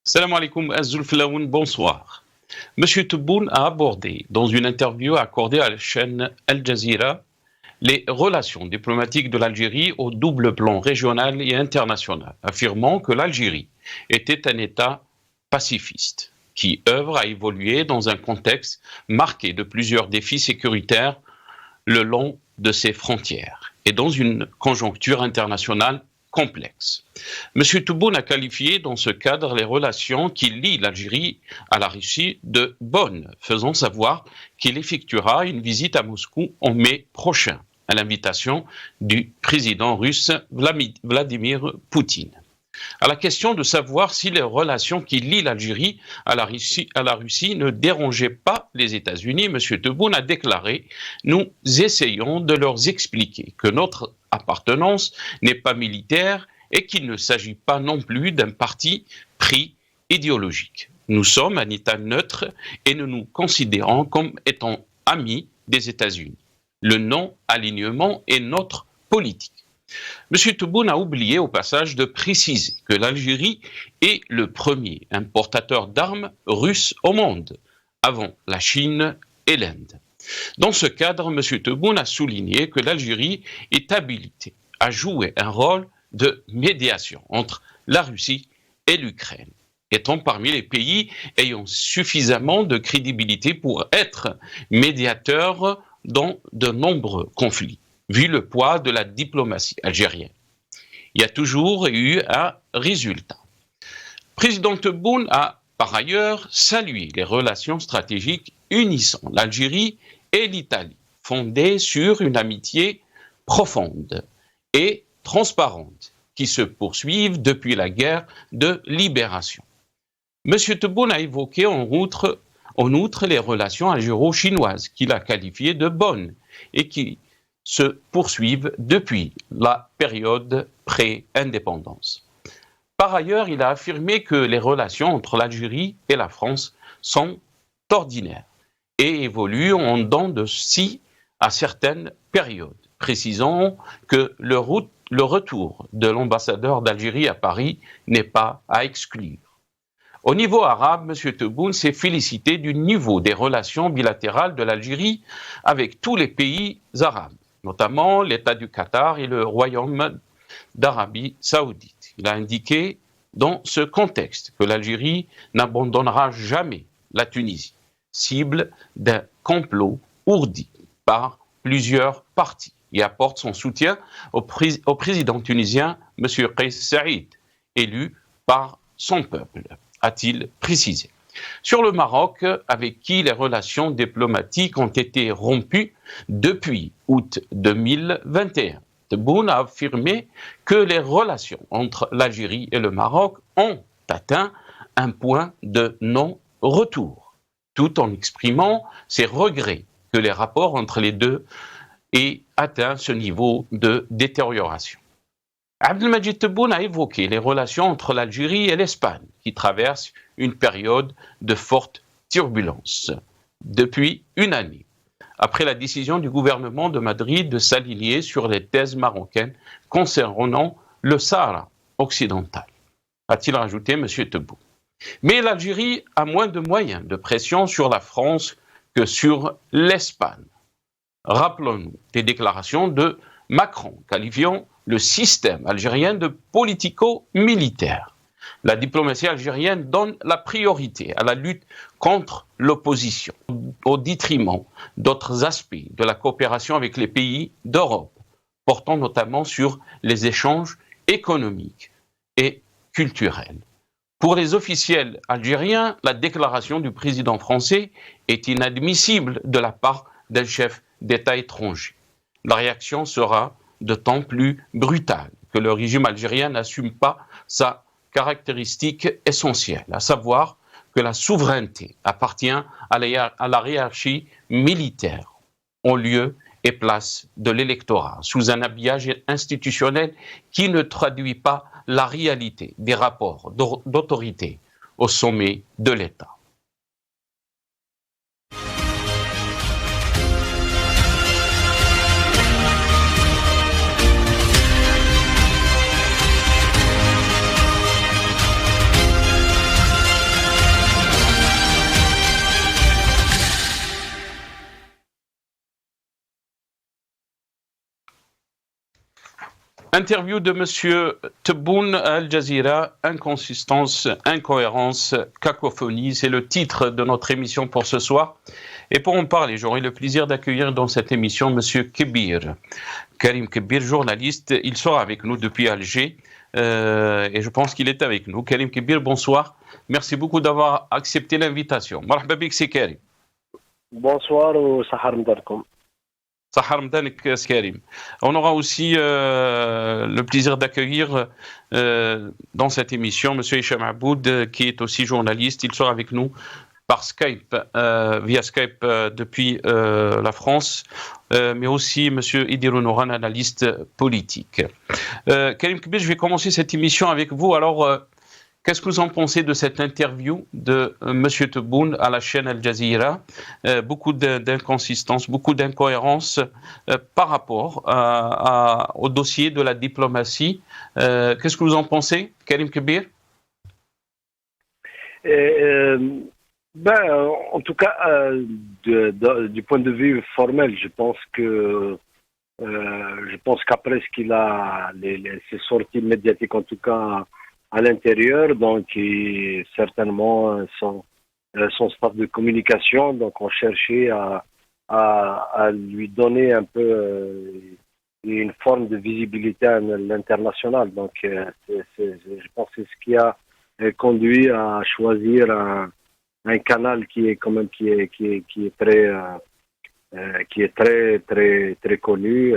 Salam alaikum, Azulflaoun, bonsoir. Monsieur Tebboune a abordé, dans une interview accordée à la chaîne Al Jazeera, les relations diplomatiques de l'Algérie au double plan régional et international, affirmant que l'Algérie était un État pacifiste, qui œuvre à évoluer dans un contexte marqué de plusieurs défis sécuritaires le long de ses frontières et dans une conjoncture internationale complexe. M. Tebboune a qualifié dans ce cadre les relations qui lient l'Algérie à la Russie de bonnes, faisant savoir qu'il effectuera une visite à Moscou en mai prochain, à l'invitation du président russe Vladimir Poutine. À la question de savoir si les relations qui lient l'Algérie à la Russie ne dérangeaient pas les États-Unis, M. Tebboune a déclaré « Nous essayons de leur expliquer que notre appartenance n'est pas militaire et qu'il ne s'agit pas non plus d'un parti pris idéologique. Nous sommes un État neutre et nous nous considérons comme étant amis des États-Unis. Le non-alignement est notre politique. » M. Tebboune a oublié au passage de préciser que l'Algérie est le premier importateur d'armes russes au monde, avant la Chine et l'Inde. Dans ce cadre, M. Tebboune a souligné que l'Algérie est habilitée à jouer un rôle de médiation entre la Russie et l'Ukraine, étant parmi les pays ayant suffisamment de crédibilité pour être médiateur dans de nombreux conflits, vu le poids de la diplomatie algérienne. Il y a toujours eu un résultat. Le président Tebboune a par ailleurs salué les relations stratégiques unissant l'Algérie et l'Italie, fondées sur une amitié profonde et transparente qui se poursuivent depuis la guerre de libération. M. Tebboune a évoqué en outre les relations algéro-chinoises qu'il a qualifiées de bonnes et qui se poursuivent depuis la période pré-indépendance. Par ailleurs, il a affirmé que les relations entre l'Algérie et la France sont ordinaires et évoluent en dents de scie à certaines périodes, précisant que le retour de l'ambassadeur d'Algérie à Paris n'est pas à exclure. Au niveau arabe, M. Tebboune s'est félicité du niveau des relations bilatérales de l'Algérie avec tous les pays arabes, notamment l'État du Qatar et le Royaume d'Arabie saoudite. Il a indiqué dans ce contexte que l'Algérie n'abandonnera jamais la Tunisie, cible d'un complot ourdi par plusieurs partis, et apporte son soutien au président tunisien, M. Kais Saïed, élu par son peuple, a-t-il précisé. Sur le Maroc, avec qui les relations diplomatiques ont été rompues depuis août 2021. Tebboune a affirmé que les relations entre l'Algérie et le Maroc ont atteint un point de non-retour, tout en exprimant ses regrets que les rapports entre les deux aient atteint ce niveau de détérioration. Abdelmadjid Tebboune a évoqué les relations entre l'Algérie et l'Espagne, qui traversent une période de forte turbulence depuis une année, après la décision du gouvernement de Madrid de s'aligner sur les thèses marocaines concernant le Sahara occidental, a-t-il rajouté M. Tebboune. Mais l'Algérie a moins de moyens de pression sur la France que sur l'Espagne. Rappelons-nous des déclarations de Macron qualifiant le système algérien de politico-militaire. La diplomatie algérienne donne la priorité à la lutte contre l'opposition, au détriment d'autres aspects de la coopération avec les pays d'Europe, portant notamment sur les échanges économiques et culturels. Pour les officiels algériens, la déclaration du président français est inadmissible de la part d'un chef d'État étranger. La réaction sera d'autant plus brutale que le régime algérien n'assume pas sa caractéristique essentielle, à savoir que la souveraineté appartient à la hiérarchie militaire, en lieu et place de l'électorat, sous un habillage institutionnel qui ne traduit pas la réalité des rapports d'autorité au sommet de l'État. Interview de Monsieur Tebboune à Al Jazeera, inconsistance, incohérence, cacophonie, c'est le titre de notre émission pour ce soir. Et pour en parler, j'aurai le plaisir d'accueillir dans cette émission Monsieur Kebir, Karim Kebir, journaliste. Il sera avec nous depuis Alger et je pense qu'il est avec nous. Karim Kebir, bonsoir. Merci beaucoup d'avoir accepté l'invitation. Marhaba bik, c'est Karim. Bonsoir au Sahar Mdarkom. Sahar Mdanik, Karim. On aura aussi le plaisir d'accueillir dans cette émission M. Hicham Aboud, qui est aussi journaliste. Il sera avec nous par Skype, via Skype depuis la France, mais aussi M. Idirou Nouran, analyste politique. Karim Kebir, je vais commencer cette émission avec vous. Alors, qu'est-ce que vous en pensez de cette interview de M. Tebboune à la chaîne Al Jazeera? Beaucoup d'inconsistances, beaucoup d'incohérences par rapport au dossier de la diplomatie. Qu'est-ce que vous en pensez, Karim Kebir? En tout cas, du point de vue formel, je pense qu'après ce qu'il a, ses sorties médiatiques, en tout cas à l'intérieur, donc certainement son staff de communication, donc on cherchait à lui donner un peu une forme de visibilité à l'international. Donc je pense que c'est ce qui a conduit à choisir un canal qui est quand même qui est très connu,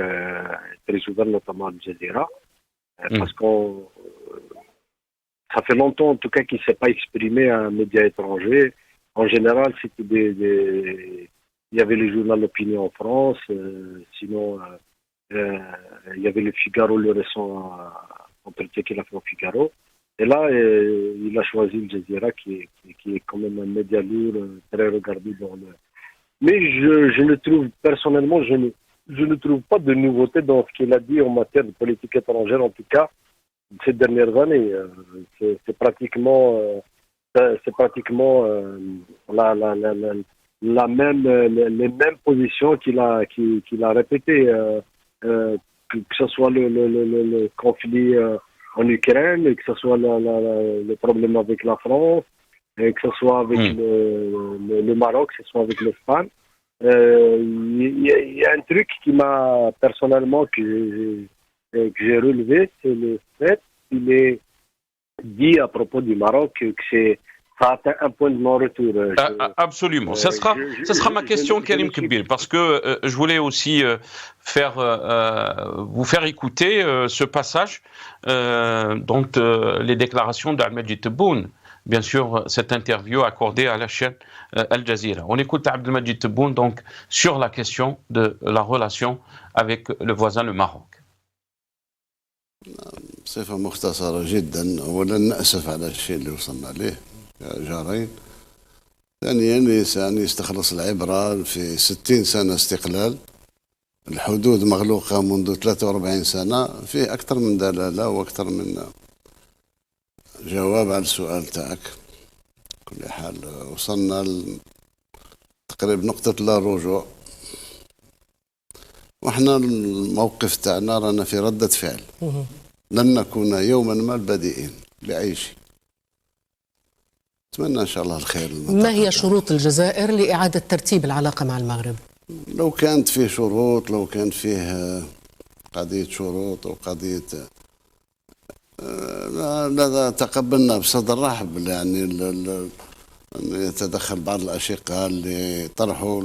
très ouvert, notamment Al Jazeera, parce qu'on ça fait longtemps en tout cas qu'il ne s'est pas exprimé à un média étranger. En général, c'était il y avait les journaux d'opinion en France, sinon il y avait le Figaro, le récent entretien qu'il a fait au Figaro. Et là, il a choisi le Jazeera, qui est quand même un média lourd, très regardé dans le... Mais je ne trouve, personnellement, je ne trouve pas de nouveauté dans ce qu'il a dit en matière de politique étrangère, en tout cas, ces dernières années. C'est pratiquement les mêmes positions qu'il a répétées, que ce soit le conflit en Ukraine, que ce soit le problème avec la France, que ce soit avec le Maroc, que ce soit avec l'Espagne. Il y a un truc qui m'a personnellement que j'ai relevé, c'est le fait qu'il est dit à propos du Maroc que ça a atteint un point de non-retour. Absolument. Ça sera ma question, Karim Kebir, parce que je voulais aussi vous faire écouter ce passage, donc les déclarations d'Ahmed Tebboune. Bien sûr, cette interview accordée à la chaîne Al Jazeera. On écoute Abdelmajid Tebboune donc sur la question de la relation avec le voisin, le Maroc. بصفة مختصرة جدا، أولا نأسف على الشيء اللي وصلنا له جارين. ثانيا الإنسان يستخلص العبرة في 60 سنة استقلال، الحدود مغلوقة منذ 43 سنة، فيه أكثر من دلالة وأكثر من جواب على السؤال تاعك. كل حال وصلنا تقريبا نقطة لا رجوع، واحنا الموقف تاعنا رانا في ردة فعل، لن نكون يوما ما البديئين لأي شيء. أتمنى إن شاء الله الخير. ما هي شروط الجزائر لإعادة ترتيب العلاقة مع المغرب؟ لو كانت فيه شروط، لو كان فيه قضية شروط أو قضية لا تقبلنا بصدر رحب، يعني أن يتدخل بعض الأشقاء اللي طرحوا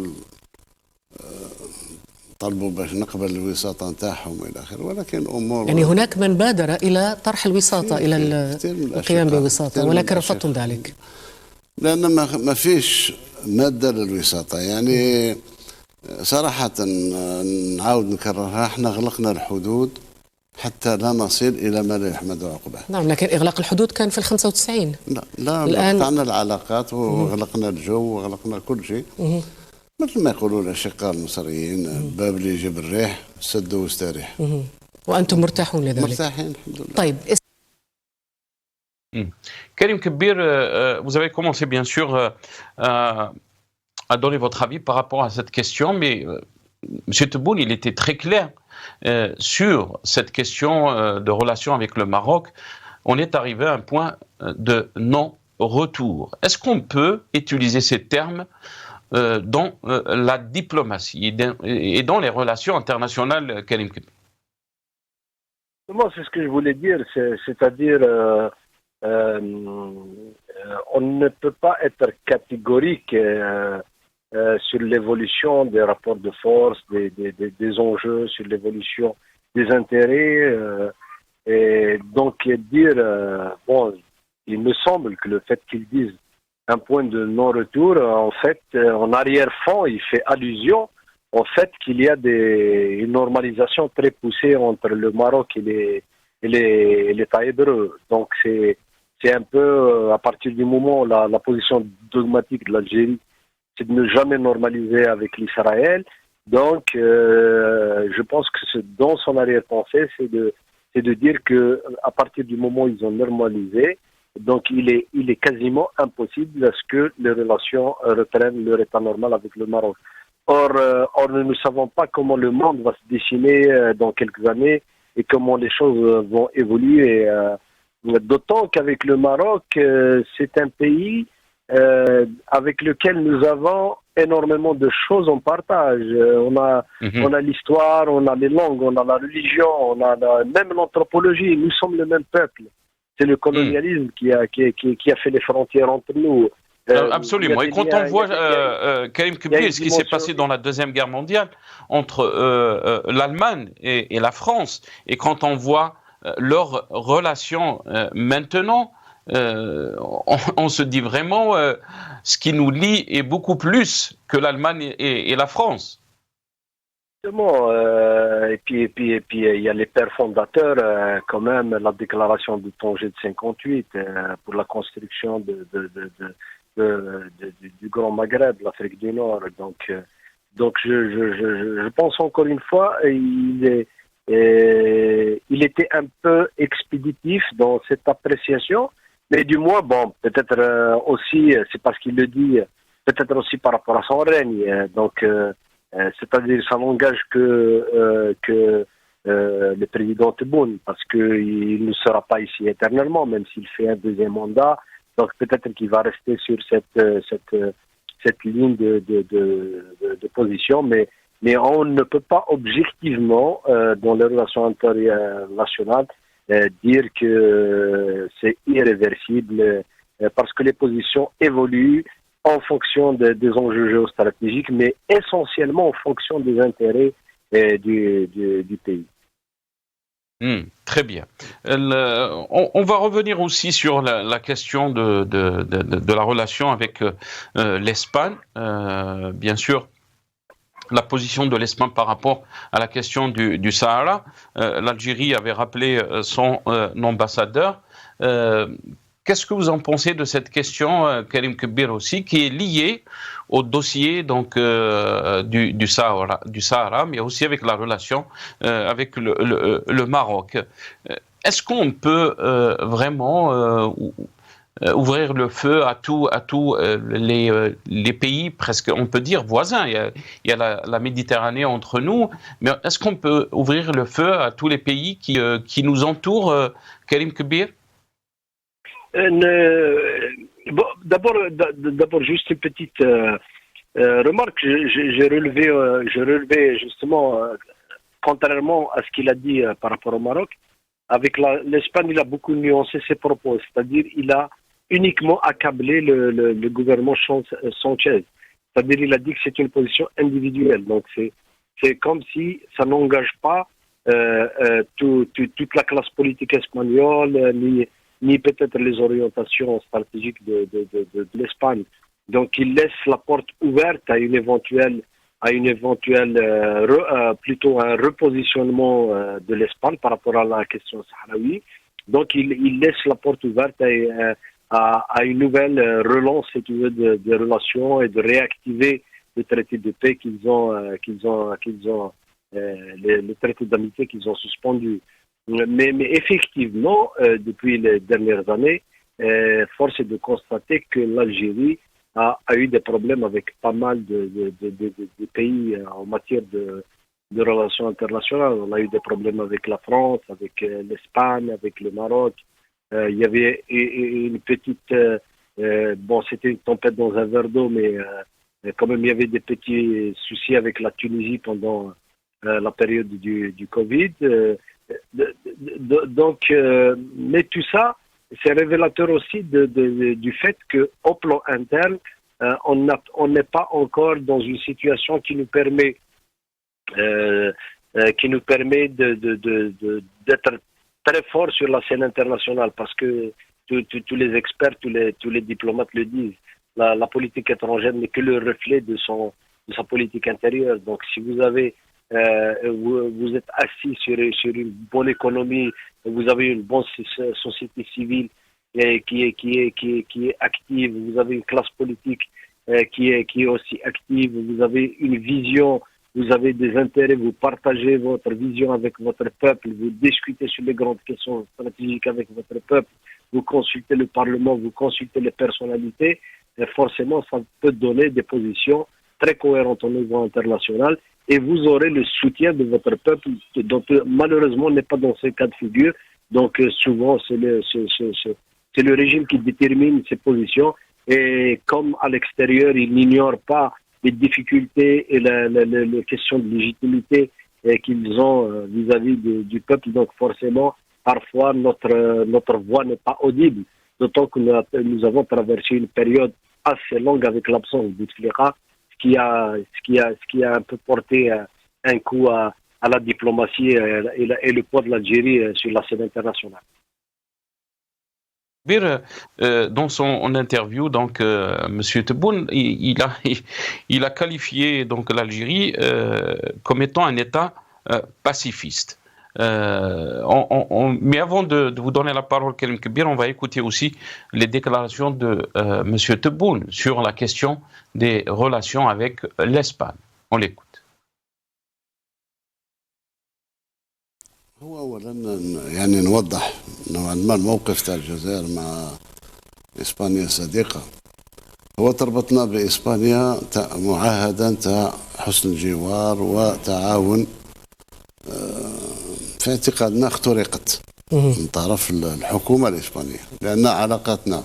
طلبوا باش نقبل الوساطة نتاعهم إلى آخره، ولكن أمور يعني هناك من بادر إلى طرح الوساطة إلى القيام بوساطة، ولكن رفضتم ذلك. لأن ما فيش مادة للوساطة. يعني صراحة نعاود نكررها، احنا غلقنا الحدود حتى لا نصل إلى ما لا يحمد عقباه. نعم، لكن إغلاق الحدود كان في 95. لا الآن قطعنا العلاقات وغلقنا الجو وغلقنا كل شيء. مثل ما يقولوا الأشقاء المصريين، الباب اللي يجيب الريح سدوا واستريح. وأنتم مرتاحون لذلك؟ مرتاحين الحمد لله. طيب. Karim Kebir, vous avez commencé bien sûr à donner votre avis par rapport à cette question, mais M. Tebboune, il était très clair sur cette question de relation avec le Maroc. On est arrivé à un point de non-retour. Est-ce qu'on peut utiliser ces termes dans la diplomatie et dans les relations internationales, Karim Kebir? Moi, c'est ce que je voulais dire, c'est-à-dire on ne peut pas être catégorique sur l'évolution des rapports de force, des enjeux, sur l'évolution des intérêts. Et donc dire, bon, il me semble que le fait qu'ils disent un point de non-retour, en fait, en arrière-fond, il fait allusion au fait qu'il y a une normalisation très poussée entre le Maroc et l'État hébreu. Donc c'est un peu, à partir du moment où la position dogmatique de l'Algérie, c'est de ne jamais normaliser avec l'Israël. Donc, je pense que dans son arrière-pensée, c'est de dire que à partir du moment où ils ont normalisé, donc il est quasiment impossible à ce que les relations reprennent leur état normal avec le Maroc. Or, nous ne savons pas comment le monde va se dessiner dans quelques années et comment les choses vont évoluer. D'autant qu'avec le Maroc, c'est un pays avec lequel nous avons énormément de choses en partage. On a l'histoire, on a les langues, on a la religion, on a même l'anthropologie. Nous sommes le même peuple. C'est le colonialisme qui a fait les frontières entre nous. Absolument. Et quand on voit, Karim Kebir, ce qui s'est passé dans la Deuxième Guerre mondiale entre l'Allemagne et la France, et quand on voit leurs relations maintenant, on se dit vraiment ce qui nous lie est beaucoup plus que l'Allemagne et la France. Exactement. Et puis il y a les pères fondateurs, quand même, la déclaration de Tanger de 58 pour la construction du Grand Maghreb, l'Afrique du Nord. Donc je pense encore une fois, il était un peu expéditif dans cette appréciation. Mais du moins, bon, peut-être aussi, c'est parce qu'il le dit, peut-être aussi par rapport à son règne. Donc, c'est-à-dire, ça n'engage que le président Tebboune, parce qu'il ne sera pas ici éternellement, même s'il fait un deuxième mandat. Donc, peut-être qu'il va rester sur cette ligne de position, mais on ne peut pas objectivement, dans les relations internationales, dire que c'est irréversible parce que les positions évoluent en fonction des enjeux géostratégiques, mais essentiellement en fonction des intérêts du pays. Très bien. On va revenir aussi sur la question de la relation avec l'Espagne. Bien sûr, la position de l'Espagne par rapport à la question du Sahara. L'Algérie avait rappelé son ambassadeur. Qu'est-ce que vous en pensez de cette question, Karim Kebir aussi, qui est liée au dossier donc du Sahara, mais aussi avec la relation avec le Maroc? Est-ce qu'on peut vraiment ouvrir le feu à tous les pays, presque, on peut dire, voisins? Il y a la Méditerranée entre nous, mais est-ce qu'on peut ouvrir le feu à tous les pays qui nous entourent, Karim Kebir? Bon, d'abord, juste une petite remarque. J'ai relevé justement, contrairement à ce qu'il a dit par rapport au Maroc, avec l'Espagne, il a beaucoup nuancé ses propos, c'est-à-dire il a uniquement accablé le gouvernement Sanchez. C'est-à-dire il a dit que c'est une position individuelle. Donc c'est comme si ça n'engage pas toute la classe politique espagnole, ni peut-être les orientations stratégiques de l'Espagne. Donc il laisse la porte ouverte à plutôt un repositionnement de l'Espagne par rapport à la question sahraoui. Donc il laisse la porte ouverte à une nouvelle relance, si tu veux, des relations et de réactiver le traité de paix le traité d'amitié qu'ils ont suspendu. Mais effectivement, depuis les dernières années, force est de constater que l'Algérie a eu des problèmes avec pas mal de pays en matière de relations internationales. On a eu des problèmes avec la France, avec l'Espagne, avec le Maroc. Il y avait une petite... bon, c'était une tempête dans un verre d'eau, mais quand même, il y avait des petits soucis avec la Tunisie pendant la période du Covid. Donc, mais tout ça, c'est révélateur aussi du fait qu'au plan interne, on n'est pas encore dans une situation qui nous permet d'être très fort sur la scène internationale, parce que tous les experts, tous les diplomates le disent. La politique étrangère n'est que le reflet de sa politique intérieure. Donc, si vous avez vous êtes assis sur une bonne économie, vous avez une bonne société civile qui est active, vous avez une classe politique qui est aussi active, vous avez une vision, vous avez des intérêts, vous partagez votre vision avec votre peuple, vous discutez sur les grandes questions stratégiques avec votre peuple, vous consultez le Parlement, vous consultez les personnalités, et forcément ça peut donner des positions très cohérentes au niveau international, et vous aurez le soutien de votre peuple, donc malheureusement on n'est pas dans ce cas de figure. Donc souvent c'est le régime qui détermine ses positions, et comme à l'extérieur il n'ignore pas les difficultés et les questions de légitimité qu'ils ont vis-à-vis du peuple, donc forcément parfois notre voix n'est pas audible, d'autant que nous avons traversé une période assez longue avec l'absence de Bouteflika, ce qui a un peu porté un coup à la diplomatie et le poids de l'Algérie sur la scène internationale. Dans son interview, donc, M. Tebboune, il a qualifié donc l'Algérie comme étant un État pacifiste. Mais avant de vous donner la parole, Karim Kebir, on va écouter aussi les déclarations de M. Tebboune sur la question des relations avec l'Espagne. On l'écoute. هو اولا يعني نوضح نوعا ما الموقف تاع الجزائر مع اسبانيا صديقه. هو تربطنا باسبانيا تاع معاهده تاع حسن الجوار وتعاون في اعتقادنا اخترقت من طرف الحكومه الاسبانيه، لان علاقاتنا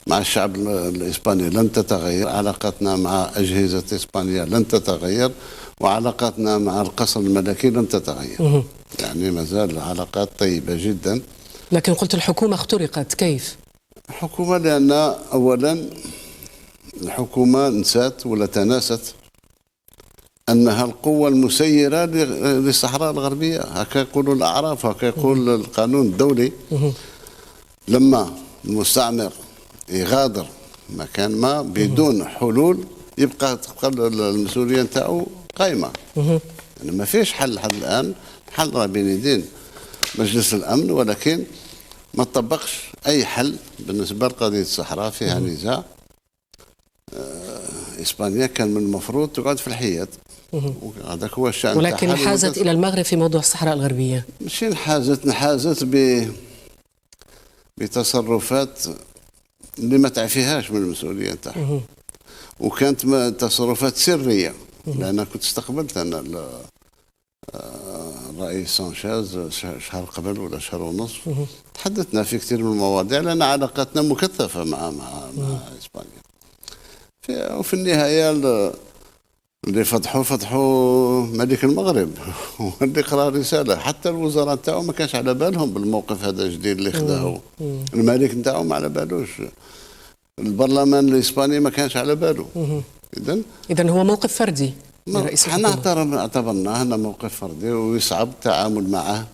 مع الشعب الاسباني لن تتغير، علاقاتنا مع اجهزه اسبانيا لن تتغير، وعلاقاتنا مع القصر الملكي لن تتغير. يعني ما زال علاقات طيبة جدا. لكن قلت الحكومة اخترقت، كيف؟ الحكومة لأن أولا الحكومة نسات ولا تناست أنها القوة المسيرة للصحراء الغربية، هكا يقولوا الأعراف، هكا يقول القانون الدولي. لما المستعمر يغادر مكان ما بدون حلول تبقى المسؤولية نتاعو قائمة. يعني ما فيش حل الآن، حل راه بين يدين مجلس الأمن، ولكن ما تطبقش أي حل بالنسبة لقضية الصحراء، فيها نزاع. إسبانيا كان من المفروض تقعد في الحياد، هذاك هو الشأن. ولكن انحازت إلى المغرب في موضوع الصحراء الغربية. ماشي انحازت بتصرفات اللي ما تعفيهاش من المسؤولية نتاعها، وكانت تصرفات سرية، لأن كنت استقبلت أنا الرئيس سانشيز شهر قبل ولا شهر ونصف، تحدثنا في كثير من المواضيع، لأن علاقاتنا مكثفة مع إسبانيا. وفي النهاية اللي فتحوا ملك المغرب واللي قرا رسالة، حتى الوزراء نتاعو ما كانش على بالهم بالموقف هذا الجديد اللي خداه الملك نتاعو، ما على بالوش، البرلمان الإسباني ما كانش على باله. إذن هو موقف فردي. احنا اعتبرناه انه موقف فردي ويصعب التعامل معه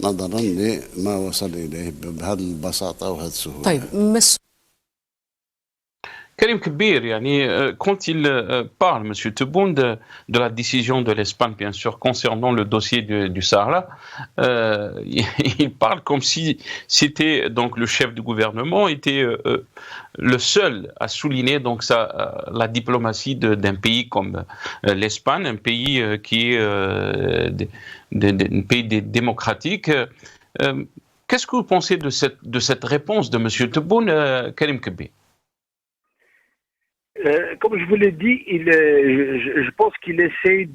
نظرا لما وصل اليه بهذه البساطه وهذه السهوله. طيب Karim Kebir, quand il parle, M. Tebboune, de la décision de l'Espagne, bien sûr, concernant le dossier du Sahara, il parle comme si c'était donc le chef du gouvernement était le seul à souligner donc la diplomatie d'un pays comme l'Espagne, un pays qui est un pays démocratique. Qu'est-ce que vous pensez de cette réponse de M. Tebboune, Karim Kebir? comme je vous l'ai dit, je pense qu'il essaye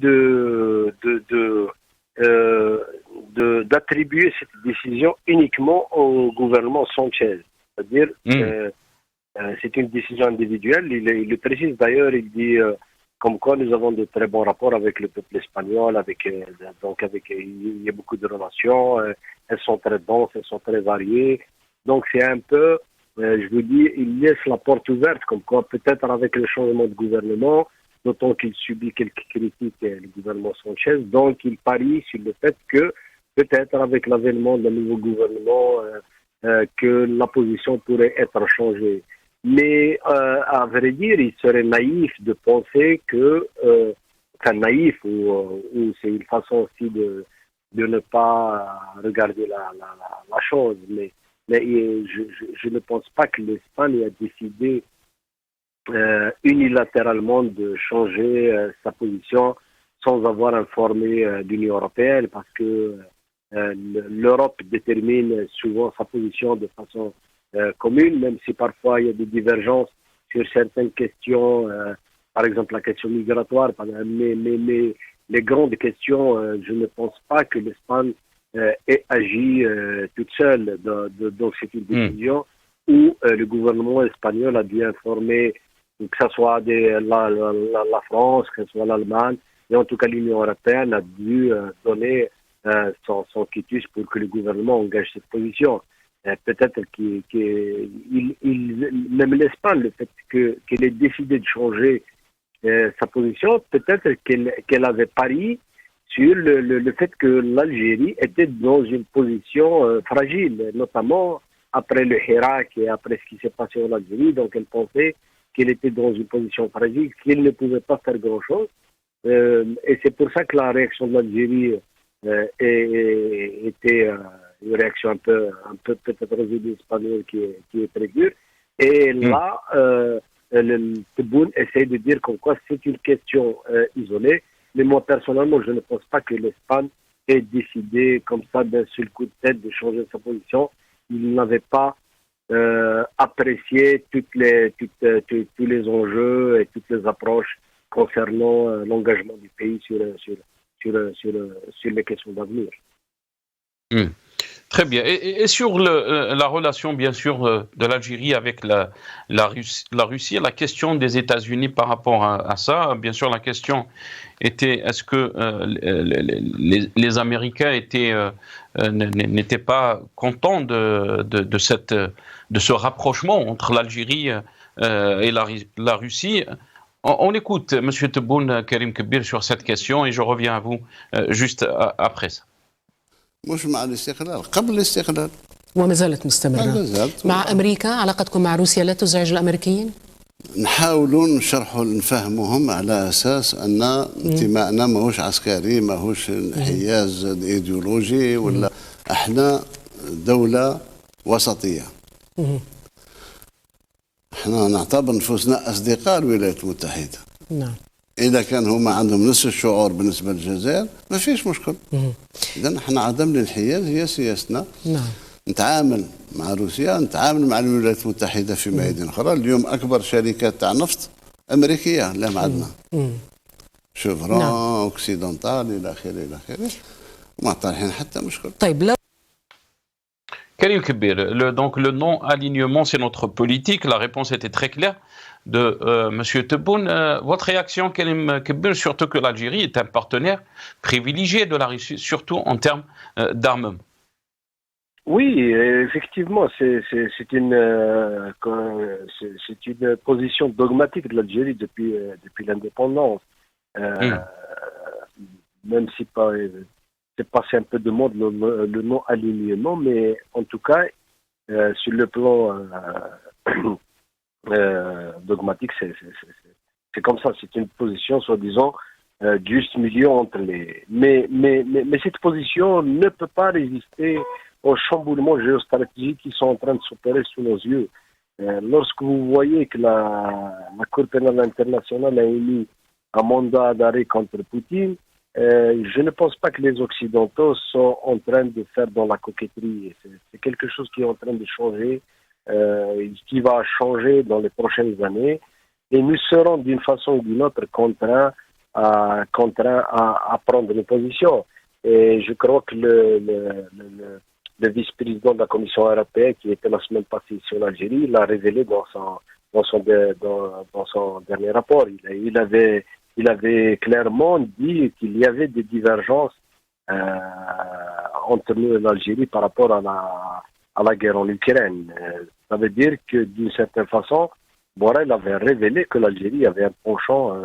d'attribuer cette décision uniquement au gouvernement Sanchez. C'est-à-dire, c'est une décision individuelle. Il le précise d'ailleurs, il dit comme quoi nous avons de très bons rapports avec le peuple espagnol, il y a beaucoup de relations, elles sont très denses, elles sont très variées. Donc c'est un peu, je vous dis, il laisse la porte ouverte, comme quoi peut-être avec le changement de gouvernement, d'autant qu'il subit quelques critiques, le gouvernement Sanchez, donc il parie sur le fait que peut-être avec l'avènement d'un nouveau gouvernement, que la position pourrait être changée. Mais à vrai dire, il serait naïf de penser que, naïf ou c'est une façon aussi de ne pas regarder la chose. Mais je ne pense pas que l'Espagne a décidé unilatéralement de changer sa position sans avoir informé l'Union européenne, parce que l'Europe détermine souvent sa position de façon commune, même si parfois il y a des divergences sur certaines questions, par exemple la question migratoire, mais les grandes questions, je ne pense pas que l'Espagne ait agi toute seule. Donc c'est une décision où le gouvernement espagnol a dû informer, que ce soit la France, que ce soit l'Allemagne, et en tout cas l'Union européenne a dû donner son quitus pour que le gouvernement engage cette position. Peut-être même l'Espagne, le fait qu'elle ait décidé de changer sa position, peut-être qu'elle avait parié sur le fait que l'Algérie était dans une position fragile, notamment après le Hirak et après ce qui s'est passé en Algérie. Donc elle pensait qu'elle était dans une position fragile, qu'elle ne pouvait pas faire grand-chose. Et c'est pour ça que la réaction de l'Algérie était une réaction un peu peut-être résidue espagnole qui est très dure. Et là, le Tebboune essaie de dire comme quoi c'est une question isolée. Mais moi, personnellement, je ne pense pas que l'Espagne ait décidé comme ça d'un seul coup de tête de changer sa position. Il n'avait pas apprécié tous les enjeux et toutes les approches concernant l'engagement du pays sur les questions d'avenir. Très bien. Et sur la relation, bien sûr, de l'Algérie avec la Russie, la question des États-Unis par rapport à ça, bien sûr, la question était, est-ce que les Américains n'étaient pas contents de ce rapprochement entre l'Algérie et la Russie? On écoute M. Tebboune Karim Kebir sur cette question et je reviens à vous juste après ça. مش مع الاستقلال، قبل الاستقلال وما زالت مستمرة. مع أمريكا علاقتكم مع روسيا لا تزعج الأمريكيين؟ نحاولوا نشرحوا نفهموهم على أساس أن انتمائنا ماهوش عسكري، ماهوش انحياز إيديولوجي، ولا احنا دولة وسطية. احنا نعتبر نفوسنا أصدقاء الولايات المتحدة. نعم. إذا كان هما عندهم نفس الشعور بالنسبة للجزائر ما فيش مشكل. إذا احنا عدم الانحياز هي سياستنا. نعم. نتعامل مع روسيا، نتعامل مع الولايات المتحدة في ميادين أخرى. اليوم أكبر شركات تاع نفط أمريكية اللي عندنا. شوفرون، أوكسيدونتال إلى آخره إلى آخره. وما طالحين حتى مشكل. طيب لو Karim Kebir, donc le non-alignement, c'est notre politique. La réponse était très claire de M. Tebboune. Votre réaction, Karim Kebir, surtout que l'Algérie est un partenaire privilégié de la Russie, surtout en termes d'armement. Oui, effectivement, c'est une position dogmatique de l'Algérie depuis l'indépendance. Même si c'est passé un peu de mode le non-alignement, mais en tout cas, sur le plan dogmatique, c'est comme ça. C'est une position, soi-disant, juste milieu entre les... Mais cette position ne peut pas résister aux chamboulements géostratégiques qui sont en train de s'opérer sous nos yeux. Lorsque vous voyez que la Cour pénale internationale a émis un mandat d'arrêt contre Poutine, je ne pense pas que les Occidentaux sont en train de faire dans la coquetterie. C'est quelque chose qui est en train de changer, qui va changer dans les prochaines années. et nous serons d'une façon ou d'une autre contraints à prendre une position. Et je crois que le vice-président de la Commission européenne, qui était la semaine passée sur l'Algérie, l'a révélé dans son dernier rapport. Il avait clairement dit qu'il y avait des divergences entre nous et l'Algérie par rapport à la guerre en Ukraine. Ça veut dire que d'une certaine façon, Borrell avait révélé que l'Algérie avait un penchant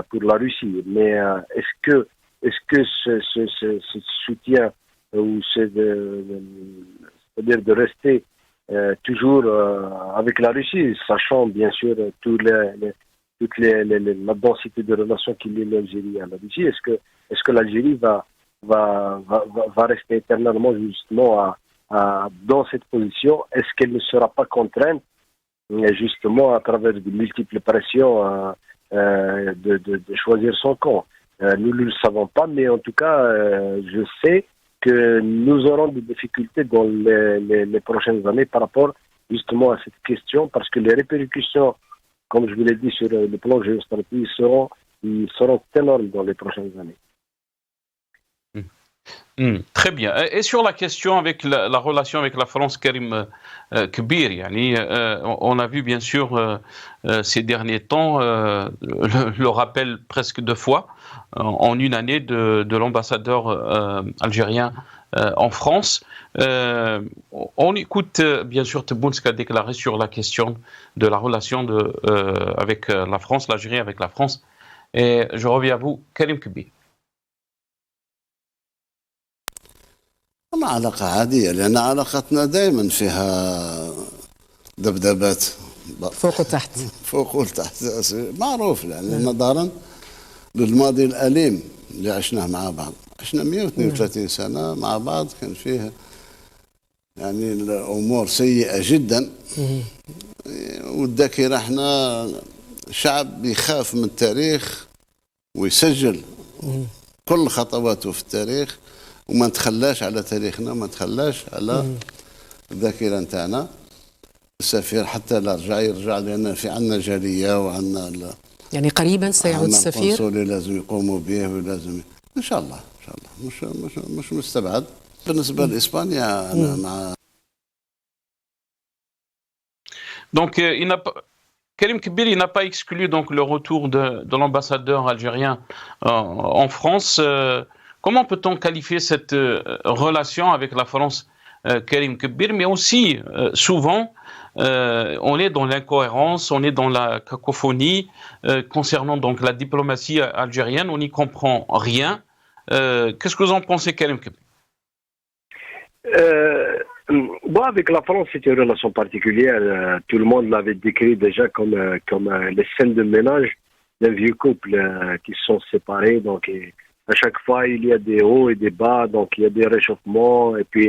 pour la Russie. Mais est-ce que ce soutien, ou c'est-à-dire de rester toujours avec la Russie, sachant bien sûr toute la densité de relations qui lie l'Algérie à la Russie, est-ce que l'Algérie va rester éternellement justement dans cette position? Est-ce qu'elle ne sera pas contrainte justement à travers de multiples pressions de choisir son camp? Nous ne le savons pas, mais en tout cas, je sais que nous aurons des difficultés dans les prochaines années par rapport justement à cette question, parce que les répercussions, comme je vous l'ai dit, sur le plan géostratégique, ils seront énormes dans les prochaines années. Très bien. Et sur la question avec la relation avec la France, Karim Kbir, on a vu bien sûr ces derniers temps le rappel presque 2 fois en une année de l'ambassadeur algérien en France. On écoute bien sûr Tebboune ce qu'a déclaré sur la question de la relation avec la France, l'Algérie avec la France. Et je reviens à vous, Karim Kbir. علاقة عادية، لأن علاقتنا دائما فيها دبدبات فوق وتحت فوق وتحت، معروف، يعني نظرا للماضي الأليم اللي عشناه مع بعض. عشنا 132 سنة مع بعض، كان فيه يعني الأمور سيئة جدا، والذاكرة احنا شعب يخاف من التاريخ ويسجل كل خطواته في التاريخ، وما نتخلاش على تاريخنا، ما نتخلاش على الذاكرة نتاعنا. السفير حتى لا يرجع لأن في عندنا جالية وعندنا يعني قريبا سيعود السفير، القنصلي لازم يقوموا به، ولازم إن شاء الله مش مستبعد. بالنسبة لإسبانيا أنا مع. Donc Karim Kbir, il n'a pas exclu donc le retour de l'ambassadeur algérien en France. Comment peut-on qualifier cette relation avec la France, Karim Kbir? Mais aussi, souvent, on est dans l'incohérence, on est dans la cacophonie concernant donc la diplomatie algérienne, on n'y comprend rien. Qu'est-ce que vous en pensez, Karim Kbir? Bon, avec la France, c'est une relation particulière. Tout le monde l'avait décrit déjà comme les scènes de ménage d'un vieux couple qui se sont séparés. Donc, à chaque fois, il y a des hauts et des bas, donc il y a des réchauffements, et puis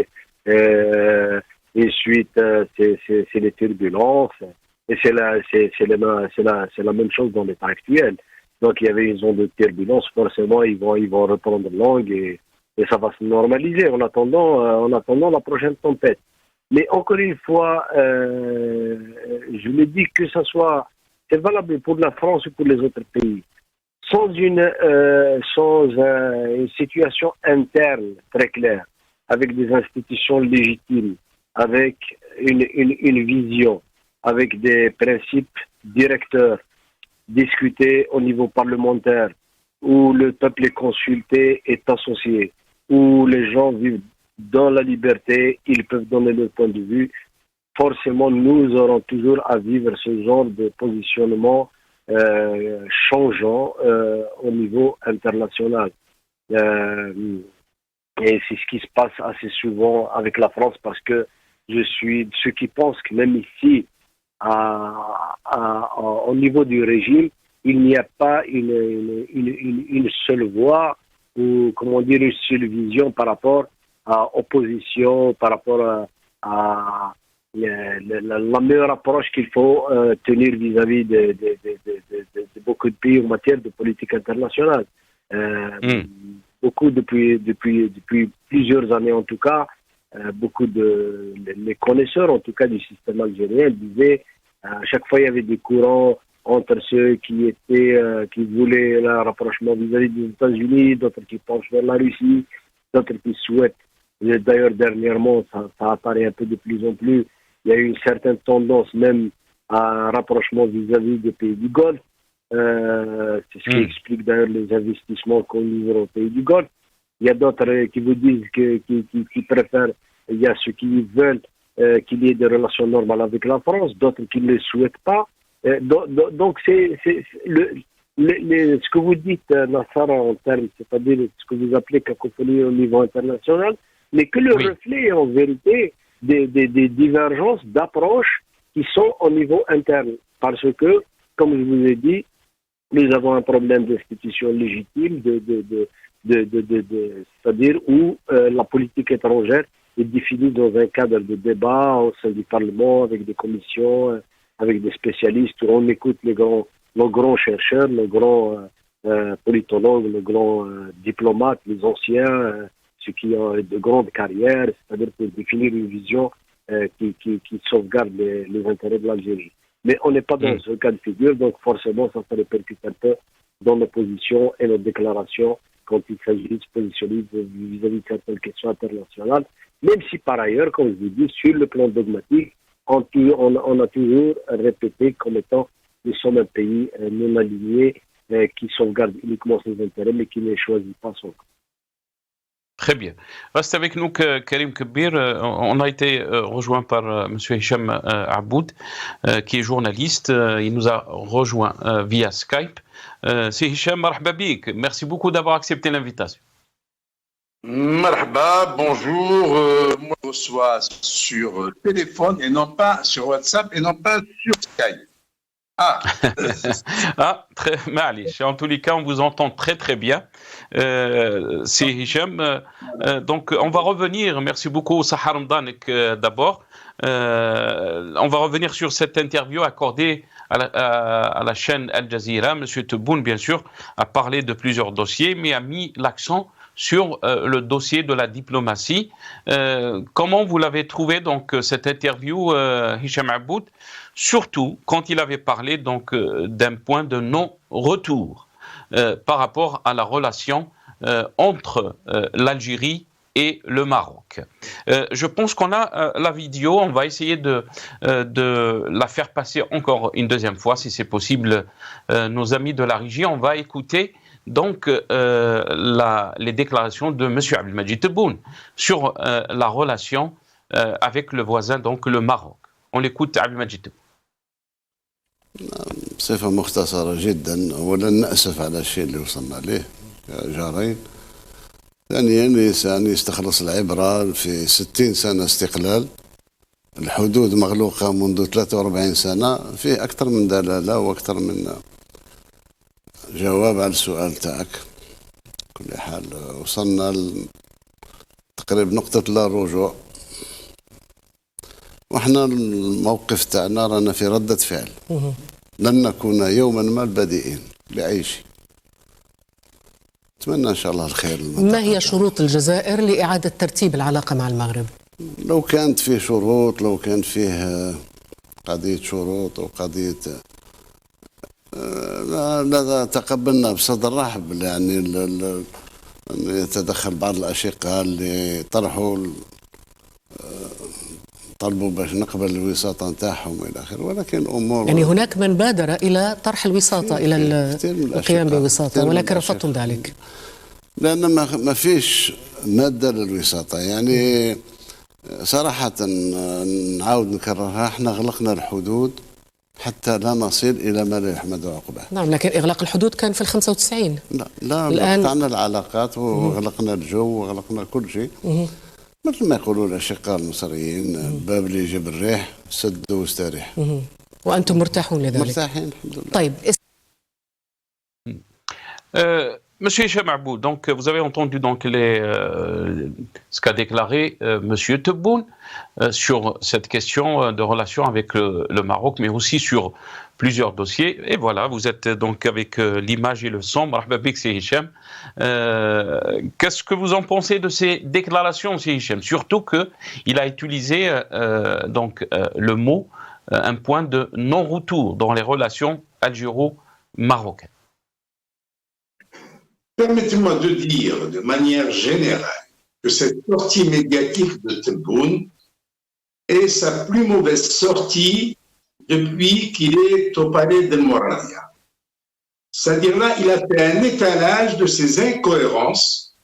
ensuite, c'est les turbulences. Et c'est la même chose dans l'état actuel. Donc, il y avait une zone de turbulence, forcément, ils vont reprendre langue et ça va se normaliser en attendant la prochaine tempête. Mais encore une fois, je le dis que c'est valable pour la France ou pour les autres pays. Sans une situation interne très claire, avec des institutions légitimes, avec une vision, avec des principes directeurs discutés au niveau parlementaire, où le peuple est consulté, est associé, où les gens vivent dans la liberté, ils peuvent donner leur point de vue. Forcément, nous aurons toujours à vivre ce genre de positionnement changeant au niveau international. Et c'est ce qui se passe assez souvent avec la France, parce que je suis de ceux qui pensent que même ici, au niveau du régime, il n'y a pas une seule voix ou, comment dire, une seule vision par rapport à opposition, par rapport à la meilleure approche qu'il faut tenir vis-à-vis de beaucoup de pays en matière de politique internationale. Beaucoup depuis plusieurs années en tout cas, beaucoup les connaisseurs en tout cas du système algérien disaient à chaque fois il y avait des courants entre ceux qui voulaient le rapprochement vis-à-vis des États-Unis, d'autres qui penchent vers la Russie, d'autres qui souhaitent. D'ailleurs, dernièrement, ça apparaît un peu de plus en plus. Il y a eu une certaine tendance même à un rapprochement vis-à-vis des pays du Golfe. C'est ce qui explique d'ailleurs les investissements qu'on livre aux pays du Golfe. Il y a d'autres qui vous disent qui préfèrent, il y a ceux qui veulent qu'il y ait des relations normales avec la France, d'autres qui ne le souhaitent pas. Donc, c'est ce que vous dites, Nassara, en termes, c'est-à-dire ce que vous appelez cacophonie au niveau international, n'est que le reflet, en vérité, des divergences d'approche qui sont au niveau interne. Parce que, comme je vous ai dit, nous avons un problème d'institution légitime, c'est-à-dire où la politique étrangère est définie dans un cadre de débat au sein du Parlement, avec des commissions, avec des spécialistes, où on écoute nos grands chercheurs, nos grands politologues, nos grands diplomates, les anciens, ceux qui ont de grandes carrières, c'est-à-dire pour définir une vision qui sauvegarde les intérêts de l'Algérie. Mais on n'est pas dans ce cas de figure, donc forcément ça se répercute un peu dans nos positions et nos déclarations quand il s'agit de se positionner vis-à-vis de certaines questions internationales, même si par ailleurs, comme je vous dis, sur le plan dogmatique, on a toujours répété comme étant nous sommes un pays non aligné qui sauvegarde uniquement ses intérêts mais qui ne choisit pas son camp. Très bien. Reste avec nous, Karim Kebir. On a été rejoint par M. Hicham Aboud, qui est journaliste. Il nous a rejoint via Skype. C'est Hicham, marhaba bik. Merci beaucoup d'avoir accepté l'invitation. Marhaba, bonjour. Moi, je reçois sur téléphone et non pas sur WhatsApp et non pas sur Skype. Malish. En tous les cas, on vous entend très très bien. C'est Hicham. Donc, on va revenir. Merci beaucoup, Sahar Mdanek, d'abord. On va revenir sur cette interview accordée à la chaîne Al Jazeera. Monsieur Tebboune, bien sûr, a parlé de plusieurs dossiers, mais a mis l'accent sur le dossier de la diplomatie. Comment vous l'avez trouvé, donc, cette interview, Hicham Aboud, surtout quand il avait parlé donc d'un point de non-retour par rapport à la relation entre l'Algérie et le Maroc. Je pense qu'on a la vidéo, on va essayer de la faire passer encore une deuxième fois, si c'est possible. Nos amis de la régie, on va écouter donc les déclarations de M. Abdelmadjid Tebboune sur la relation avec le voisin, donc le Maroc. On l'écoute, Abdelmadjid Tebboune. بصفة مختصرة جدا، أولا نأسف على الشيء اللي وصلنا له جارين. ثانيا الإنسان يستخلص العبرة في 60 سنة استقلال، الحدود مغلوقة منذ 43 سنة، فيه أكثر من دلالة وأكثر من جواب على السؤال تاعك. كل حال وصلنا تقريبا نقطة لا رجوع، واحنا الموقف تاعنا رانا في ردة فعل، لن نكون يوما ما البديئين لأي شيء. أتمنى إن شاء الله الخير. ما هي شروط الجزائر لإعادة ترتيب العلاقة مع المغرب؟ لو كانت فيه شروط، لو كان فيه قضية شروط وقضية لا تقبلنا بصدر رحب، يعني يتدخل بعض الأشقاء اللي طرحوا طلبوا باش نقبل الوساطة نتاعهم إلى آخره، ولكن أمور يعني هناك من بادر إلى طرح الوساطة إلى القيام بوساطة، ولكن رفضتم ذلك. لأن ما فيش مادة للوساطة. يعني صراحة نعاود نكررها، احنا غلقنا الحدود حتى لا نصل إلى ما لا يحمد عقباه. نعم، لكن إغلاق الحدود كان في 95. لا الآن قطعنا العلاقات وغلقنا الجو وغلقنا كل شيء. مثل ما يقولوا الأشقاء المصريين، الباب اللي يجيب الريح سد واستريح. وأنتم مرتاحون لذلك؟ مرتاحين الحمد لله. طيب. Monsieur Hicham Aboud, donc vous avez entendu donc ce qu'a déclaré Monsieur Tebboune sur cette question de relation avec le Maroc, mais aussi sur plusieurs dossiers. Et voilà, vous êtes donc avec l'image et le son. Marhaba bik, c'est Hicham. Qu'est-ce que vous en pensez de ces déclarations, c'est Hicham? Surtout qu'il a utilisé le mot un point de non-retour dans les relations algéro-marocaine. Permettez-moi de dire de manière générale que cette sortie médiatique de Tebboune est sa plus mauvaise sortie depuis qu'il est au palais de Morania. C'est-à-dire là, il a fait un étalage de ses incohérences.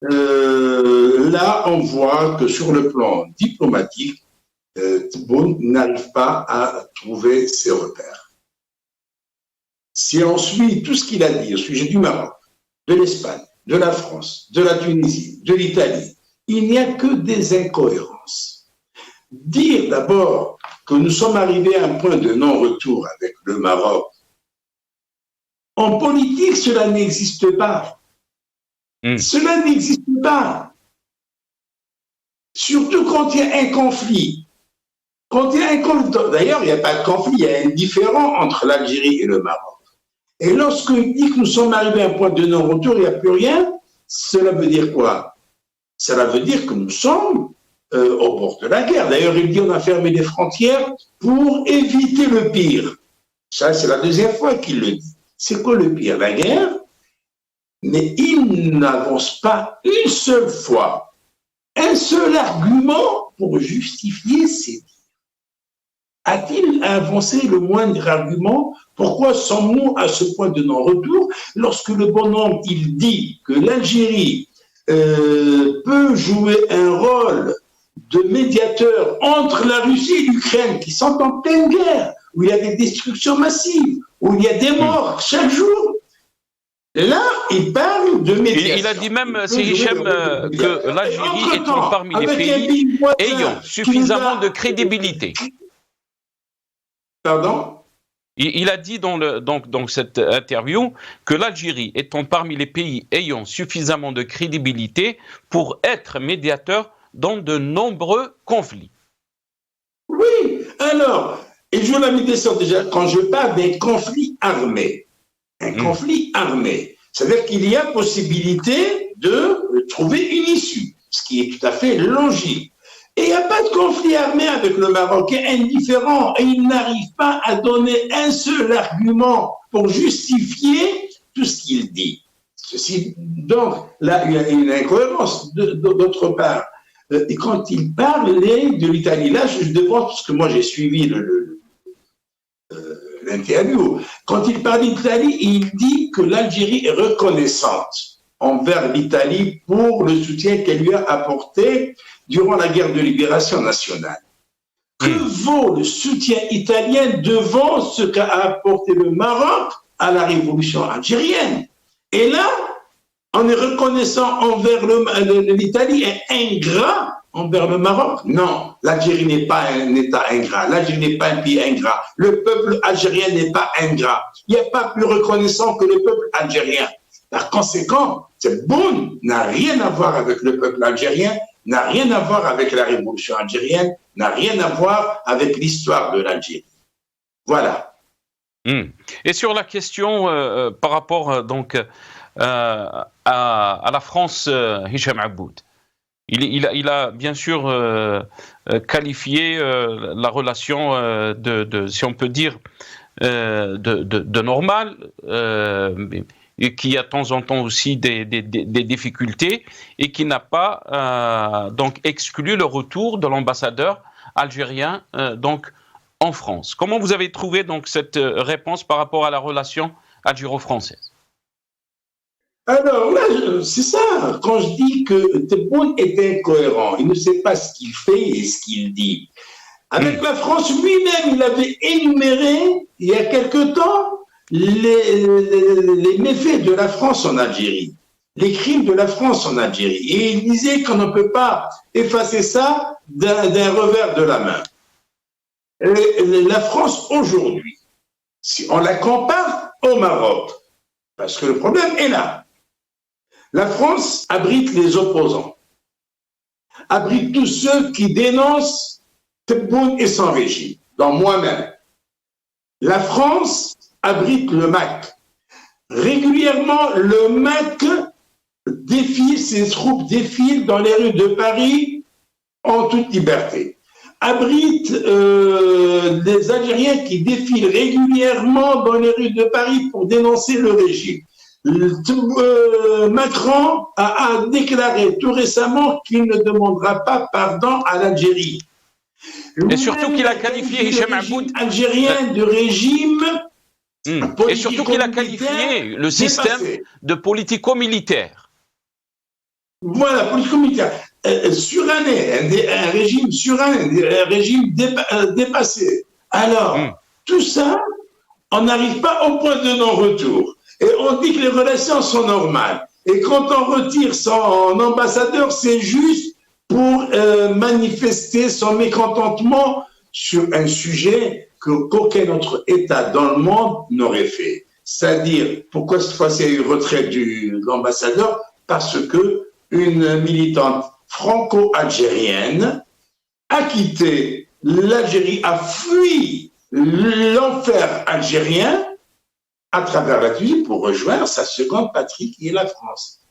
Là, on voit que sur le plan diplomatique, Tebboune n'arrive pas à trouver ses repères. Si on suit tout ce qu'il a dit au sujet du Maroc, de l'Espagne, de la France, de la Tunisie, de l'Italie, il n'y a que des incohérences. Dire d'abord que nous sommes arrivés à un point de non-retour avec le Maroc, en politique, cela n'existe pas. Cela n'existe pas. Surtout quand il y a un conflit. D'ailleurs, il n'y a pas de conflit, il y a un différend entre l'Algérie et le Maroc. Et lorsqu'il dit que nous sommes arrivés à un point de non-retour, il n'y a plus rien, cela veut dire quoi? Cela veut dire que nous sommes au bord de la guerre. D'ailleurs, il dit qu'on a fermé les frontières pour éviter le pire. Ça, c'est la deuxième fois qu'il le dit. C'est quoi le pire? La guerre? Mais il n'avance pas une seule fois un seul argument pour justifier ses dires. A-t-il avancé le moindre argument? Pourquoi sommes-nous à ce point de non-retour lorsque le bonhomme, il dit que l'Algérie peut jouer un rôle de médiateur entre la Russie et l'Ukraine, qui sont en pleine guerre, où il y a des destructions massives, où il y a des morts chaque jour? Là, il parle de médiation. Il a dit même, c'est Hichem, que l'Algérie est parmi les pays ayant suffisamment de crédibilité. Pardon? Il a dit dans cette interview que l'Algérie étant parmi les pays ayant suffisamment de crédibilité pour être médiateur dans de nombreux conflits. Oui, alors, et je l'ai mis dessus déjà, quand je parle d'un conflit armé, conflit armé, c'est-à-dire qu'il y a possibilité de trouver une issue, ce qui est tout à fait logique. Et il n'y a pas de conflit armé avec le Maroc, il est indifférent, et il n'arrive pas à donner un seul argument pour justifier tout ce qu'il dit. Donc, là, il y a une incohérence. D'autre part, et quand il parlait de l'Italie, là, je devance, parce que moi j'ai suivi l'interview, quand il parle d'Italie, il dit que l'Algérie est reconnaissante envers l'Italie pour le soutien qu'elle lui a apporté durant la guerre de libération nationale. Que vaut le soutien italien devant ce qu'a apporté le Maroc à la révolution algérienne? Et là, on est reconnaissant envers l'Italie est ingrat envers le Maroc? Non, l'Algérie n'est pas un État ingrat, l'Algérie n'est pas un pays ingrat, le peuple algérien n'est pas ingrat. Il n'y a pas plus reconnaissant que le peuple algérien. Par conséquent, Tebboune n'a rien à voir avec le peuple algérien, n'a rien à voir avec la révolution algérienne, n'a rien à voir avec l'histoire de l'Algérie. Voilà. Et sur la question par rapport donc à la France, Hichem Abboud, il a bien sûr qualifié la relation si on peut dire, de normale, et qui a de temps en temps aussi des difficultés, et qui n'a pas donc exclu le retour de l'ambassadeur algérien donc en France. Comment vous avez trouvé donc cette réponse par rapport à la relation algéro-française? Alors là, c'est ça, quand je dis que Tebboune est incohérent, il ne sait pas ce qu'il fait et ce qu'il dit. Avec la France, lui-même, il avait énuméré, il y a quelque temps, les méfaits de la France en Algérie, les crimes de la France en Algérie. Et il disait qu'on ne peut pas effacer ça d'un revers de la main. Et la France aujourd'hui, si on la compare au Maroc, parce que le problème est là, la France abrite les opposants, abrite tous ceux qui dénoncent Tebboune et son régime, dont moi-même. La France abrite le MAC. Régulièrement, le MAC défile, ses troupes défilent dans les rues de Paris en toute liberté. abrite des Algériens qui défilent régulièrement dans les rues de Paris pour dénoncer le régime. Macron a déclaré tout récemment qu'il ne demandera pas pardon à l'Algérie. Et surtout qu'il a qualifié Hicham Aboud algérien de régime. Et surtout qu'il a qualifié le système de politico-militaire. Voilà, politico-militaire. Suranné, un régime suranné, un régime dépassé. Alors, tout ça, on n'arrive pas au point de non-retour. Et on dit que les relations sont normales. Et quand on retire son ambassadeur, c'est juste pour manifester son mécontentement sur un sujet qu'aucun autre État dans le monde n'aurait fait. C'est-à-dire, pourquoi cette fois-ci il y a eu retrait de l'ambassadeur? Parce que une militante franco-algérienne a quitté l'Algérie, a fui l'enfer algérien à travers la Tunisie pour rejoindre sa seconde patrie qui est la France.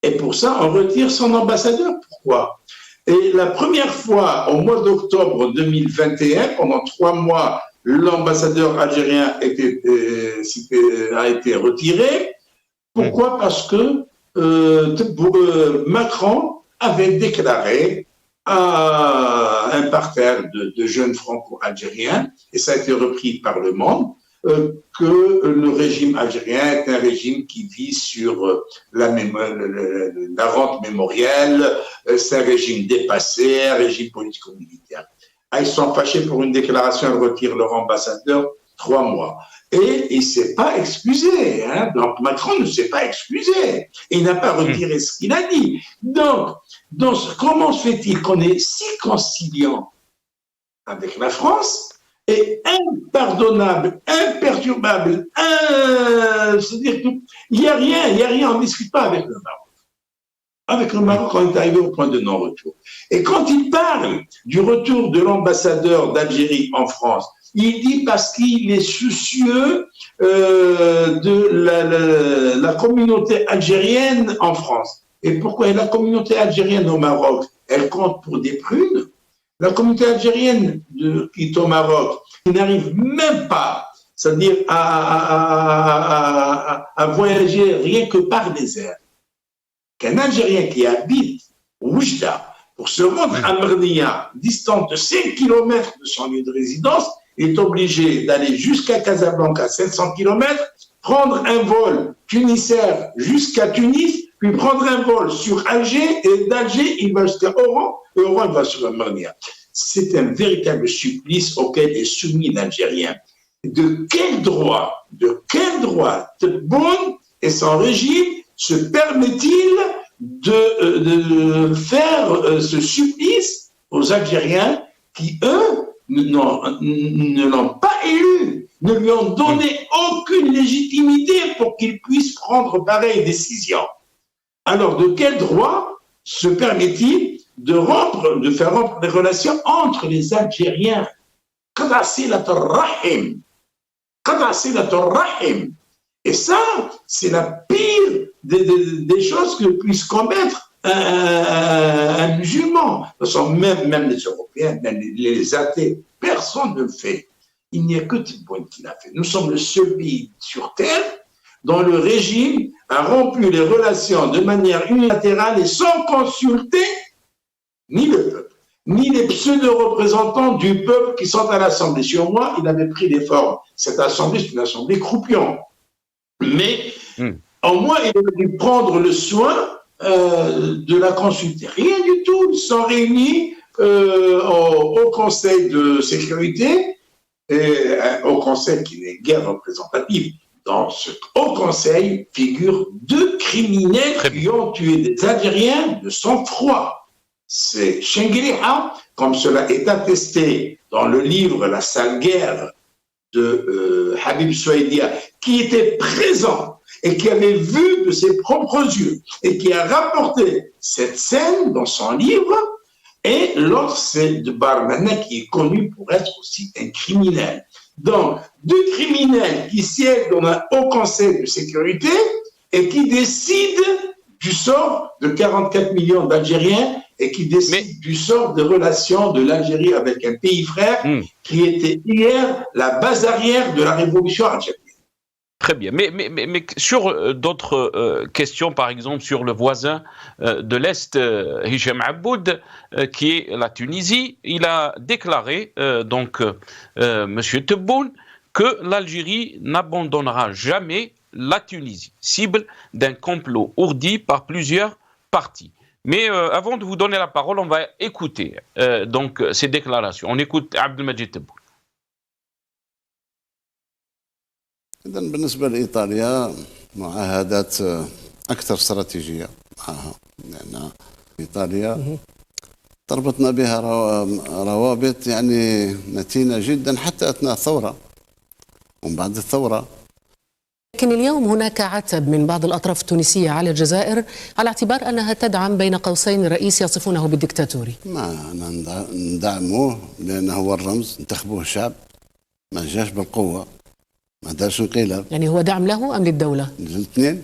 Et pour ça, on retire son ambassadeur. Pourquoi? Et la première fois, au mois d'octobre 2021, pendant 3 mois, l'ambassadeur algérien a été retiré. Pourquoi? Parce que Macron avait déclaré à un parterre de jeunes franco-algériens, et ça a été repris par Le Monde, que le régime algérien est un régime qui vit sur la rente mémorielle, c'est un régime dépassé, un régime politico-militaire. Ils sont fâchés pour une déclaration, ils retirent leur ambassadeur 3 mois. Et il ne s'est pas excusé. Donc Macron ne s'est pas excusé. Il n'a pas retiré ce qu'il a dit. Donc comment se fait-il qu'on est si conciliant avec la France et impardonnable, imperturbable, c'est-à-dire qu'il n'y a rien, on ne discute pas avec le Maroc. Avec le Maroc, on est arrivé au point de non-retour. Et quand il parle du retour de l'ambassadeur d'Algérie en France, il dit parce qu'il est soucieux de la communauté algérienne en France. Et pourquoi la communauté algérienne au Maroc, elle compte pour des prunes? La communauté algérienne qui est au Maroc, qui n'arrive même pas, c'est-à-dire à voyager rien que par des airs. Qu'un Algérien qui habite Oujda pour se rendre à Mernia, distante de 5 km de son lieu de résidence, est obligé d'aller jusqu'à Casablanca, 700 km, prendre un vol tunisien jusqu'à Tunis, puis prendre un vol sur Alger, et d'Alger, il va jusqu'à Oran, et Oran, il va sur Mernia. C'est un véritable supplice auquel est soumis l'Algérien. De quel droit Tebboune et son régime se permet-il de faire ce supplice aux Algériens qui, eux, ne l'ont pas élu, ne lui ont donné aucune légitimité pour qu'il puisse prendre pareille décision. Alors, de quel droit se permet-il de faire rompre les relations entre les Algériens? Et ça, c'est la pire des choses que puisse commettre un musulman. Même les Européens, même les athées, personne ne le fait. Il n'y a que Tebboune qui l'a fait. Nous sommes le seul pays sur Terre dont le régime a rompu les relations de manière unilatérale et sans consulter ni le peuple, ni les pseudo-représentants du peuple qui sont à l'Assemblée. Sur moi, il avait pris des formes. Cette Assemblée, c'est une Assemblée croupion. Mais au moins, il aurait dû prendre le soin de la consulter. Rien du tout. Ils sont réunis au Conseil de sécurité, au Conseil qui n'est guère représentatif. Dans ce haut conseil figurent 2 criminels qui ont tué des Algériens de sang-froid. C'est Chengueliha, comme cela est attesté dans le livre La sale guerre de Habib Souaidia, qui était présent et qui avait vu de ses propres yeux et qui a rapporté cette scène dans son livre. Et l'autre, c'est de Barmana, qui est connu pour être aussi un criminel. Donc, 2 criminels qui siègent dans un haut conseil de sécurité et qui décident du sort de 44 millions d'Algériens et qui décide du sort des relations de l'Algérie avec un pays frère qui était hier la base arrière de la révolution algérienne. Très bien. Mais sur d'autres questions, par exemple sur le voisin de l'Est, Hicham Aboud, qui est la Tunisie, il a déclaré, M. Tebboune, que l'Algérie n'abandonnera jamais la Tunisie, cible d'un complot ourdi par plusieurs partis. Mais avant de vous donner la parole, on va écouter ces déclarations. On écoute Abdelmajid Tebboune. إذا بالنسبة لإيطاليا معاهدات أكثر استراتيجية معها، لأن إيطاليا تربطنا بها روابط يعني متينة جدا حتى أثناء الثورة ومن بعد الثورة. لكن اليوم هناك عتب من بعض الأطراف التونسية على الجزائر على اعتبار أنها تدعم بين قوسين رئيس يصفونه بالدكتاتوري. ما ندعموه لأنه هو الرمز، انتخبوه الشعب، ما جاش بالقوة، ما دارش انقلاب. يعني هو دعم له أم للدولة؟ للاثنين.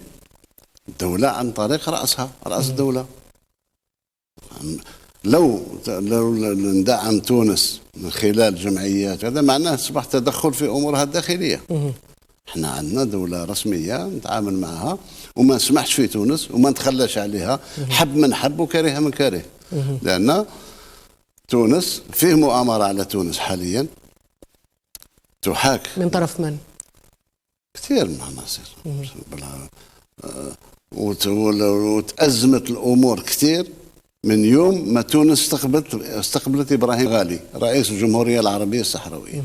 الدولة عن طريق رأسها، رأس الدولة. لو ندعم تونس من خلال جمعيات هذا معناه أصبح تدخل في أمورها الداخلية. احنا عندنا دولة رسمية نتعامل معها وما نسمحش في تونس وما نتخلاش عليها، حب من حب وكره من كره. لأن تونس فيه مؤامرة على تونس حاليا تحاك من طرف من؟ كثير من عناصر وتأزمت الأمور كثير من يوم ما تونس استقبلت إبراهيم غالي رئيس الجمهورية العربية الصحراوية.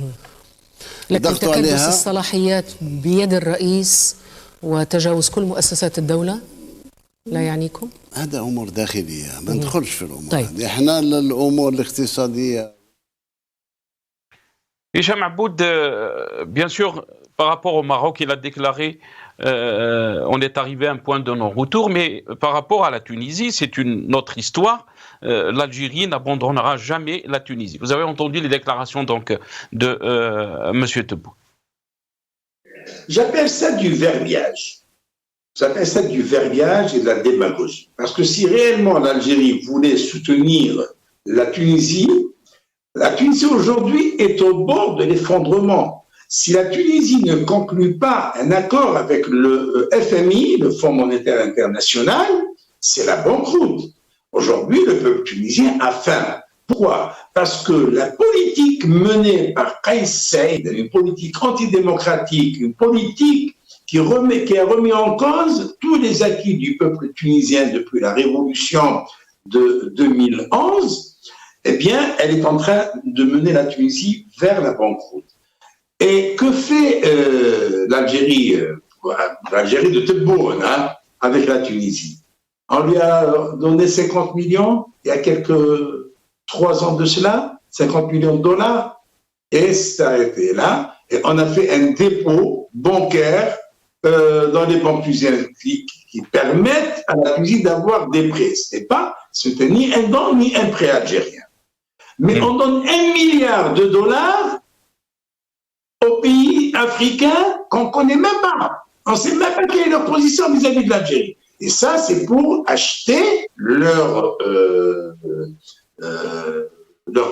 لكن تكدس الصلاحيات بيد الرئيس وتجاوز كل مؤسسات الدولة لا يعنيكم؟ هذا أمور داخلية ما ندخلش في الأمور. طيب. احنا الأمور الاقتصادية. Hicham Aboud, bien sûr, par rapport au Maroc, il a déclaré on est arrivé à un point de non-retour, mais par rapport à la Tunisie, c'est une autre histoire. L'Algérie n'abandonnera jamais la Tunisie. Vous avez entendu les déclarations donc de M. Tebboune. J'appelle ça du verbiage. J'appelle ça du verbiage et de la démagogie. Parce que si réellement l'Algérie voulait soutenir la Tunisie aujourd'hui est au bord de l'effondrement. Si la Tunisie ne conclut pas un accord avec le FMI, le Fonds monétaire international, c'est la banqueroute. Aujourd'hui, le peuple tunisien a faim. Pourquoi? Parce que la politique menée par Kais Saied, une politique antidémocratique, une politique qui a remis en cause tous les acquis du peuple tunisien depuis la révolution de 2011, eh bien, elle est en train de mener la Tunisie vers la banqueroute. Et que fait l'Algérie de Tebboune avec la Tunisie? On lui a donné 50 millions il y a 3 ans de cela, 50 millions de dollars, et ça a été là. Et on a fait un dépôt bancaire dans les banques tunisiennes qui permettent à la Tunisie d'avoir des prêts. C'était ni un don ni un prêt algérien. Mais on donne 1 milliard de dollars aux pays africains qu'on ne connaît même pas. On ne sait même pas quelle est leur position vis-à-vis de l'Algérie. Et ça, c'est pour acheter leur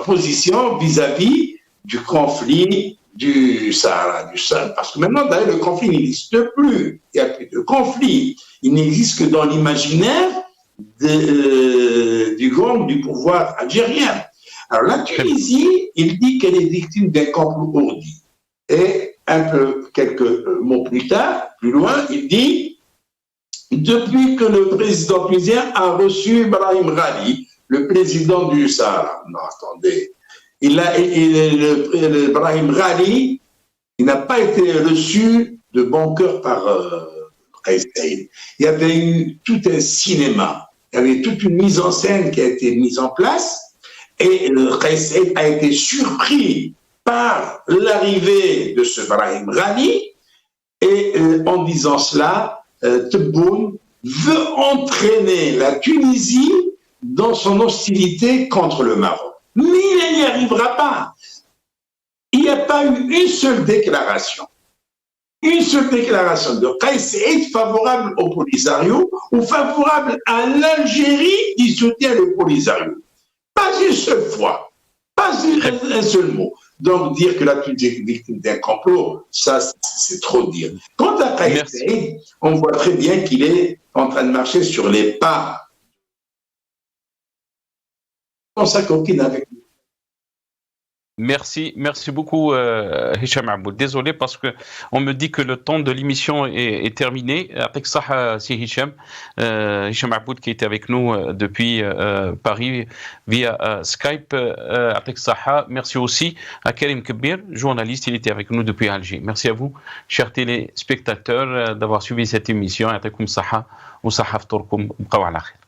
position vis-à-vis du conflit du Sahara. Parce que maintenant, d'ailleurs, le conflit n'existe plus. Il n'y a plus de conflit. Il n'existe que dans l'imaginaire du gang du pouvoir algérien. Alors la Tunisie, il dit qu'elle est victime d'un complot ourdi. Et quelques mots plus tard, plus loin, il dit depuis que le président tunisien a reçu Brahim Ghali, le président du Sahara. Non, attendez. Brahim Ghali, il n'a pas été reçu de bon cœur par Kais Saied. Il y avait eu tout un cinéma, il y avait toute une mise en scène qui a été mise en place. Et Kais Saied a été surpris par l'arrivée de ce Brahim Ghali. Et en disant cela, Tebboune veut entraîner la Tunisie dans son hostilité contre le Maroc. Mais il n'y arrivera pas. Il n'y a pas eu une seule déclaration une seule déclaration de Kais Saïed favorable au Polisario ou favorable à l'Algérie qui soutient le Polisario. Pas une seule fois, pas un seul mot. Donc dire que la Tunisie est victime d'un complot, ça c'est trop dire. Quant à Kais Saïed, on voit très bien qu'il est en train de marcher sur les pas. On s'acoquine avec nous. Merci beaucoup Hicham Aboud. Désolé parce que on me dit que le temps de l'émission est terminé. Avec ça, c'est Hicham Aboud qui était avec nous depuis Paris via Skype. Avec ça, merci aussi à Karim Kebir, journaliste, il était avec nous depuis Alger. Merci à vous, chers téléspectateurs, d'avoir suivi cette émission. Yatikoum Saha ou Saha Ftourkoum. Bqaw ala khair.